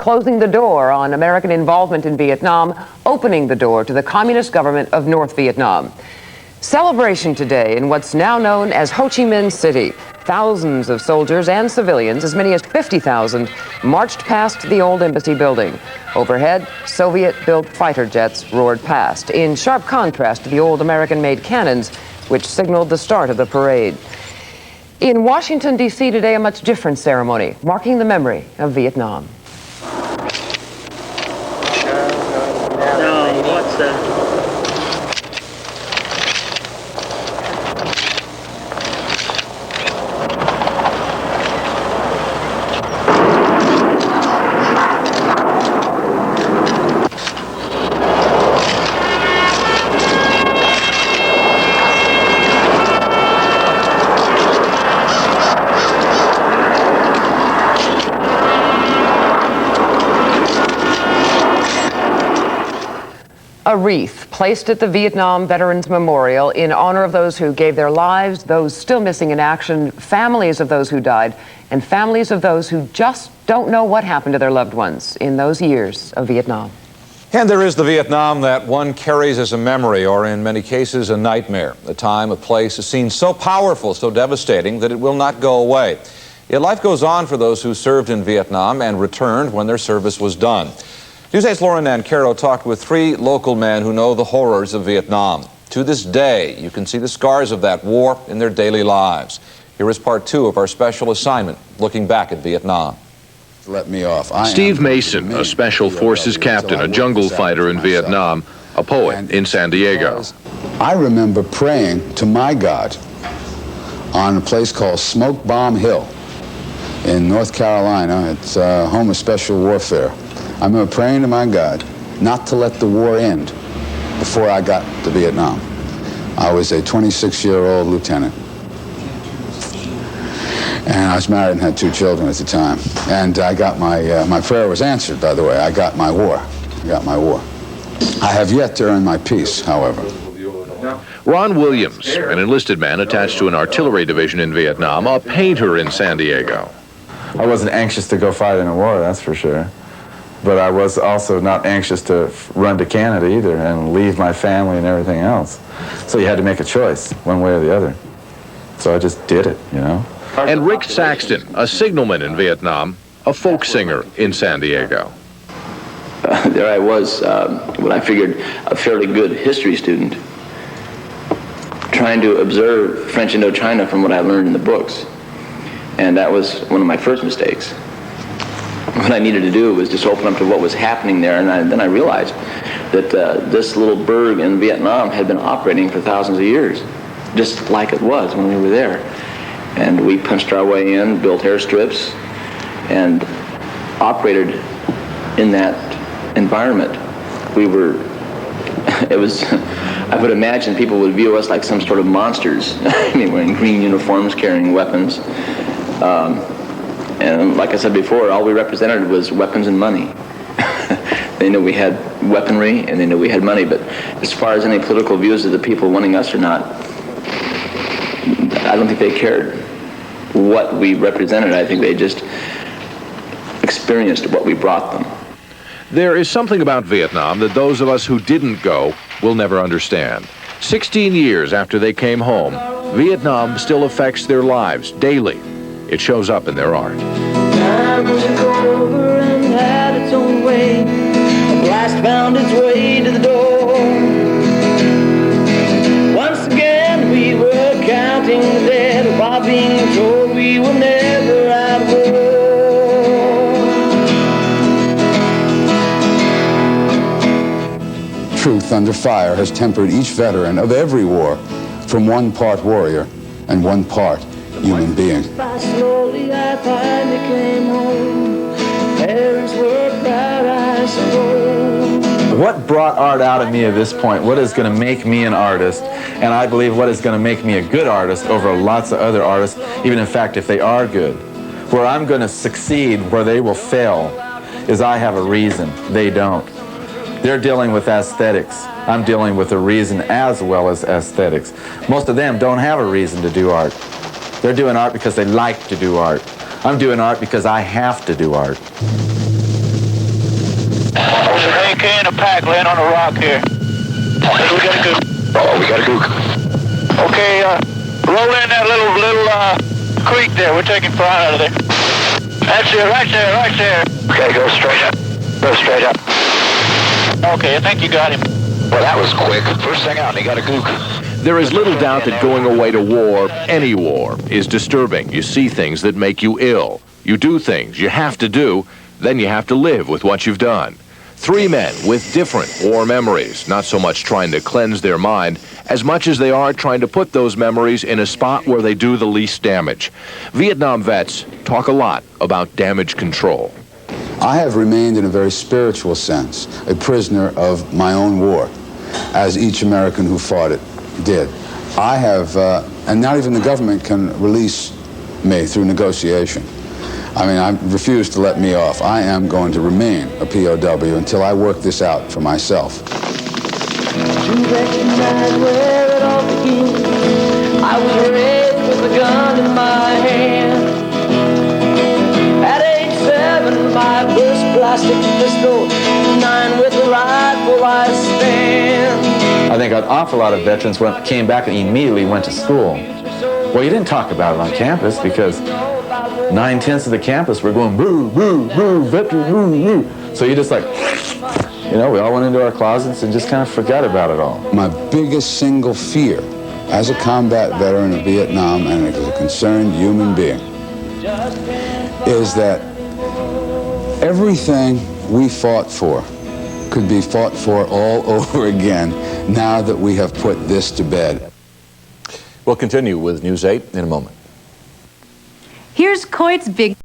closing the door on American involvement in Vietnam, opening the door to the Communist government of North Vietnam. Celebration today in what's now known as Ho Chi Minh City. Thousands of soldiers and civilians, as many as 50,000, marched past the old embassy building. Overhead, Soviet-built fighter jets roared past, in sharp contrast to the old American-made cannons, which signaled the start of the parade. In Washington, D.C. today, a much different ceremony, marking the memory of Vietnam. No, what's that? A wreath placed at the Vietnam Veterans Memorial in honor of those who gave their lives, those still missing in action, families of those who died, and families of those who just don't know what happened to their loved ones in those years of Vietnam. And there is the Vietnam that one carries as a memory, or in many cases a nightmare, a time, a place, a scene so powerful, so devastating that it will not go away. Yet life goes on for those who served in Vietnam and returned when their service was done. Newsday's Lauren Nancaro talked with 3 local men who know the horrors of Vietnam. To this day, you can see the scars of that war in their daily lives. Here is part 2 of our special assignment, looking back at Vietnam. Let me off. Steve Mason, a Special Forces captain, a jungle fighter in Vietnam, a poet in San Diego. I remember praying to my God on a place called Smoke Bomb Hill in North Carolina. It's home of special warfare. I remember praying to my God not to let the war end before I got to Vietnam. I was a 26-year-old lieutenant. And I was married and had 2 children at the time. And I got my prayer was answered, by the way. I got my war. I have yet to earn my peace, however. Ron Williams, an enlisted man attached to an artillery division in Vietnam, a painter in San Diego. I wasn't anxious to go fight in a war, that's for sure. But I was also not anxious to run to Canada either and leave my family and everything else. So you had to make a choice, one way or the other. So I just did it, you know. And Rick Saxton, a signalman in Vietnam, a folk singer in San Diego. There I was, what I figured a fairly good history student, trying to observe French Indochina from what I learned in the books. And that was one of my first mistakes. What I needed to do was just open up to what was happening there, and then I realized that this little burg in Vietnam had been operating for thousands of years, just like it was when we were there. And we punched our way in, built airstrips, and operated in that environment. I would imagine people would view us like some sort of monsters. I mean, wearing green uniforms, carrying weapons. And like I said before, all we represented was weapons and money. They knew we had weaponry and they knew we had money, but as far as any political views of the people wanting us or not, I don't think they cared what we represented. I think they just experienced what we brought them. There is something about Vietnam that those of us who didn't go will never understand. 16 years after they came home, Vietnam still affects their lives daily. It shows up in their art. Time took over and had its own way. A blast found its way to the door. Once again we were counting the dead while being told we were never at war. Truth under fire has tempered each veteran of every war from one part warrior and one part human being. Slowly I finally came home. Parents were proud, I suppose. What brought art out of me at this point? What is going to make me an artist? And I believe what is going to make me a good artist over lots of other artists, even in fact if they are good. Where I'm going to succeed, where they will fail, is I have a reason. They don't. They're dealing with aesthetics. I'm dealing with a reason as well as aesthetics. Most of them don't have a reason to do art. They're doing art because they like to do art. I'm doing art because I have to do art. AK and a pack laying on a rock here. We got a gook. Oh, we got a gook. Okay, roll in that little creek there. We're taking fire out of there. That's it, right there, right there. Okay, go straight up. Go straight up. Okay, I think you got him. Well, that was quick. First thing out, he got a gook. There is little doubt that going away to war, any war, is disturbing. You see things that make you ill. You do things you have to do, then you have to live with what you've done. Three men with different war memories, not so much trying to cleanse their mind, as much as they are trying to put those memories in a spot where they do the least damage. Vietnam vets talk a lot about damage control. I have remained in a very spiritual sense a prisoner of my own war, as each American who fought it did. I have, and not even the government can release me through negotiation. I mean, I refuse to let me off. I am going to remain a POW until I work this out for myself. To recognize where it all began, I was raised with a gun in my hand. At age 7, my first plastic pistol, 9 with a rifle I stand. I think an awful lot of veterans came back and immediately went to school. Well, you didn't talk about it on campus because 9/10 of the campus were going, boo, boo, boo, veteran, boo, boo. So you just like, you know, we all went into our closets and just kind of forgot about it all. My biggest single fear as a combat veteran of Vietnam and as a concerned human being is that everything we fought for could be fought for all over again now that we have put this to bed. We'll continue with News 8 in a moment. Here's Coit's big